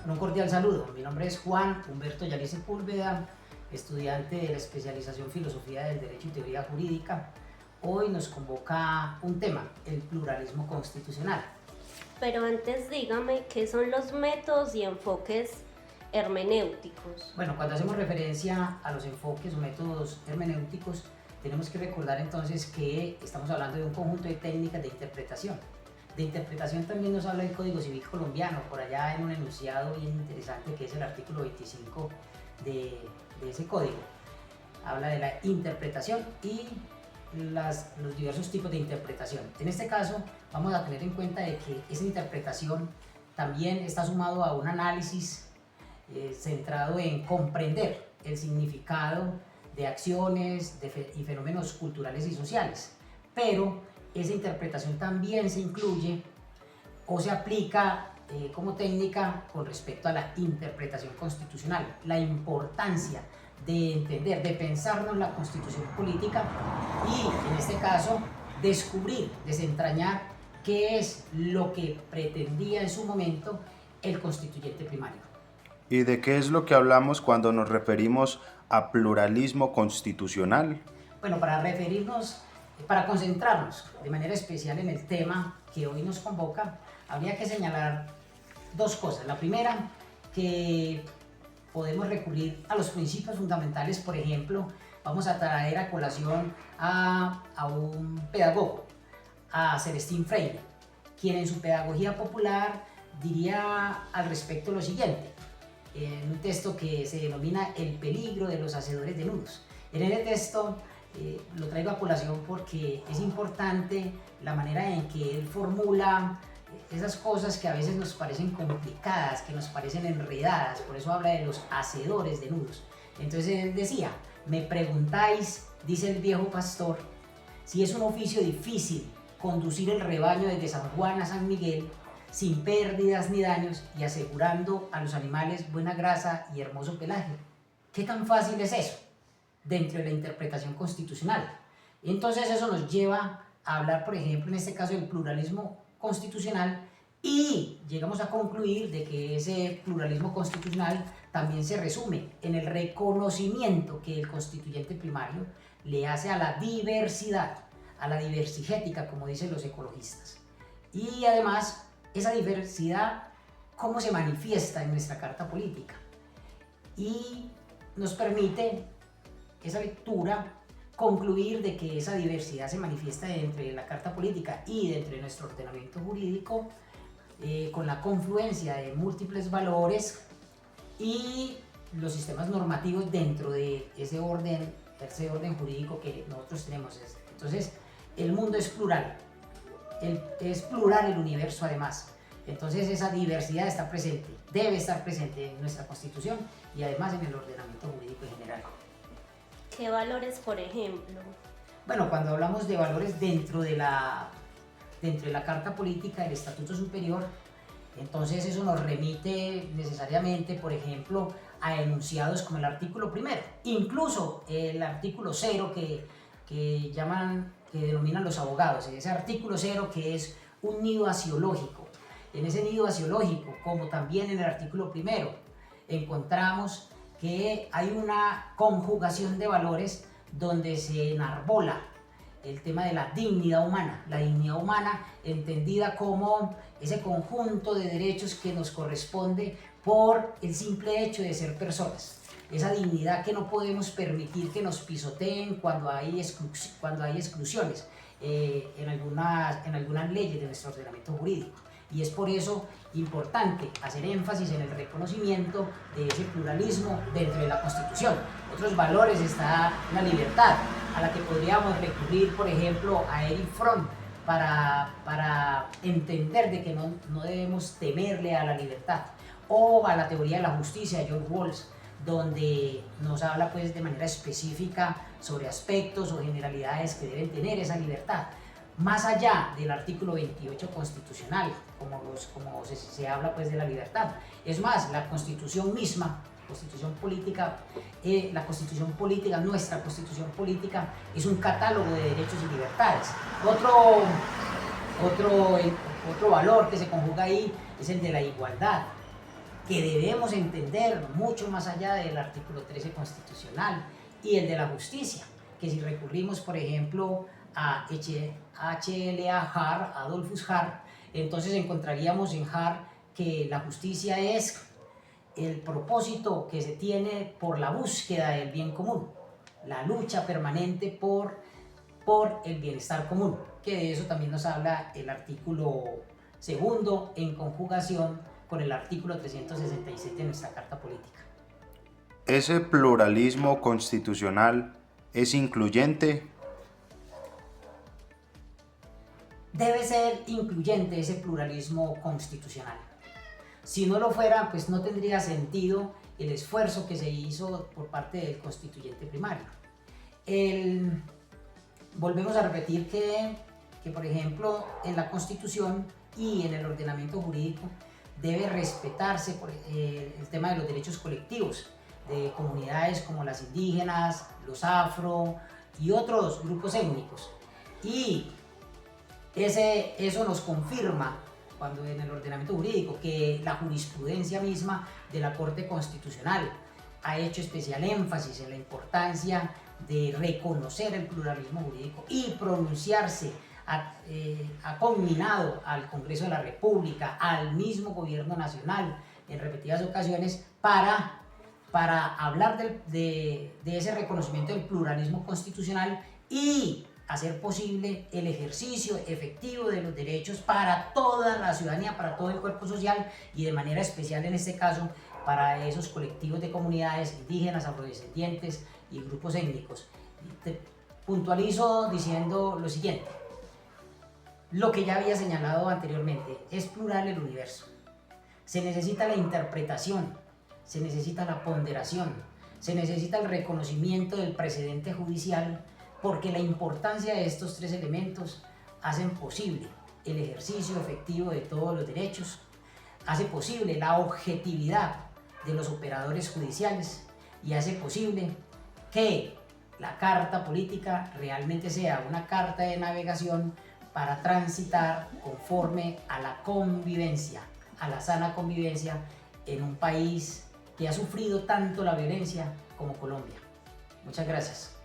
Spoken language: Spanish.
Un cordial saludo. Mi nombre es Juan Humberto Yaliz Sepúlveda, estudiante de la especialización Filosofía del Derecho y Teoría Jurídica. Hoy nos convoca un tema, el pluralismo constitucional. Pero antes dígame qué son los métodos y enfoques hermenéuticos. Bueno, cuando hacemos referencia a los enfoques o métodos hermenéuticos, tenemos que recordar entonces que estamos hablando de un conjunto de técnicas de interpretación. De interpretación también nos habla el Código Civil colombiano, por allá en un enunciado bien interesante que es el artículo 25 de ese código. Habla de la interpretación y los diversos tipos de interpretación. En este caso vamos a tener en cuenta de que esa interpretación también está sumado a un análisis centrado en comprender el significado de acciones y fenómenos culturales y sociales, pero esa interpretación también se incluye o se aplica como técnica con respecto a la interpretación constitucional, la importancia de entender, de pensarnos la constitución política y en este caso descubrir, desentrañar qué es lo que pretendía en su momento el constituyente primario. ¿Y de qué es lo que hablamos cuando nos referimos a pluralismo constitucional? Bueno, para concentrarnos de manera especial en el tema que hoy nos convoca, habría que señalar dos cosas. La primera, que podemos recurrir a los principios fundamentales. Por ejemplo, vamos a traer a colación a un pedagogo, a Celestín Freire, quien en su pedagogía popular diría al respecto lo siguiente, en un texto que se denomina El peligro de los hacedores de nudos. En ese texto lo traigo a colación porque es importante la manera en que él formula esas cosas que a veces nos parecen complicadas, que nos parecen enredadas, por eso habla de los hacedores de nudos. Entonces él decía, me preguntáis, dice el viejo pastor, si es un oficio difícil conducir el rebaño desde San Juan a San Miguel, sin pérdidas ni daños y asegurando a los animales buena grasa y hermoso pelaje. ¿Qué tan fácil es eso dentro de la interpretación constitucional? Entonces eso nos lleva a hablar, por ejemplo, en este caso del pluralismo constitucional y llegamos a concluir de que ese pluralismo constitucional también se resume en el reconocimiento que el constituyente primario le hace a la diversidad, a la diversigética, como dicen los ecologistas. Y además, esa diversidad, cómo se manifiesta en nuestra carta política. Y nos permite esa lectura concluir de que esa diversidad se manifiesta dentro de la carta política y dentro de nuestro ordenamiento jurídico con la confluencia de múltiples valores y los sistemas normativos dentro de ese orden jurídico que nosotros tenemos. Entonces, el mundo es plural. Es plural el universo además. Entonces esa diversidad está presente, debe estar presente en nuestra Constitución y además en el ordenamiento jurídico en general. ¿Qué valores, por ejemplo? Bueno, cuando hablamos de valores dentro de la Carta Política del Estatuto Superior, entonces eso nos remite necesariamente, por ejemplo, a enunciados como el artículo primero, incluso el artículo 0 que denominan los abogados, ese artículo 0 que es un nido axiológico. En ese nido axiológico, como también en el artículo primero, encontramos que hay una conjugación de valores donde se enarbola el tema de la dignidad humana entendida como ese conjunto de derechos que nos corresponde por el simple hecho de ser personas. Esa dignidad que no podemos permitir que nos pisoteen cuando hay exclusiones en algunas leyes de nuestro ordenamiento jurídico. Y es por eso importante hacer énfasis en el reconocimiento de ese pluralismo dentro de la Constitución. Otros valores está la libertad, a la que podríamos recurrir, por ejemplo, a Erich Fromm para entender de que no debemos temerle a la libertad, o a la teoría de la justicia de George Walsh, donde nos habla pues de manera específica sobre aspectos o generalidades que deben tener esa libertad. Más allá del artículo 28 constitucional, como se habla pues de la libertad. Es más, la Constitución misma, nuestra Constitución política, es un catálogo de derechos y libertades. Otro valor que se conjuga ahí es el de la igualdad. que debemos entender mucho más allá del artículo 13 constitucional y el de la justicia, que si recurrimos, por ejemplo, a H.L.A. Hart, Adolphus Hart, entonces encontraríamos en Hart que la justicia es el propósito que se tiene por la búsqueda del bien común, la lucha permanente por el bienestar común, que de eso también nos habla el artículo segundo en conjugación con el artículo 367 de nuestra Carta Política. ¿Ese pluralismo constitucional es incluyente? Debe ser incluyente ese pluralismo constitucional. Si no lo fuera, pues no tendría sentido el esfuerzo que se hizo por parte del constituyente primario. Volvemos a repetir que, por ejemplo, en la Constitución y en el ordenamiento jurídico debe respetarse el tema de los derechos colectivos de comunidades como las indígenas, los afro y otros grupos étnicos. Y eso nos confirma cuando en el ordenamiento jurídico que la jurisprudencia misma de la Corte Constitucional ha hecho especial énfasis en la importancia de reconocer el pluralismo jurídico y pronunciarse, ha conminado al Congreso de la República, al mismo Gobierno Nacional en repetidas ocasiones para hablar de ese reconocimiento del pluralismo constitucional y hacer posible el ejercicio efectivo de los derechos para toda la ciudadanía, para todo el cuerpo social y de manera especial en este caso para esos colectivos de comunidades indígenas, afrodescendientes y grupos étnicos. Te puntualizo diciendo lo siguiente: lo que ya había señalado anteriormente, es plural el universo. Se necesita la interpretación, se necesita la ponderación, se necesita el reconocimiento del precedente judicial, porque la importancia de estos tres elementos hacen posible el ejercicio efectivo de todos los derechos, hace posible la objetividad de los operadores judiciales y hace posible que la carta política realmente sea una carta de navegación para transitar conforme a la convivencia, a la sana convivencia en un país que ha sufrido tanto la violencia como Colombia. Muchas gracias.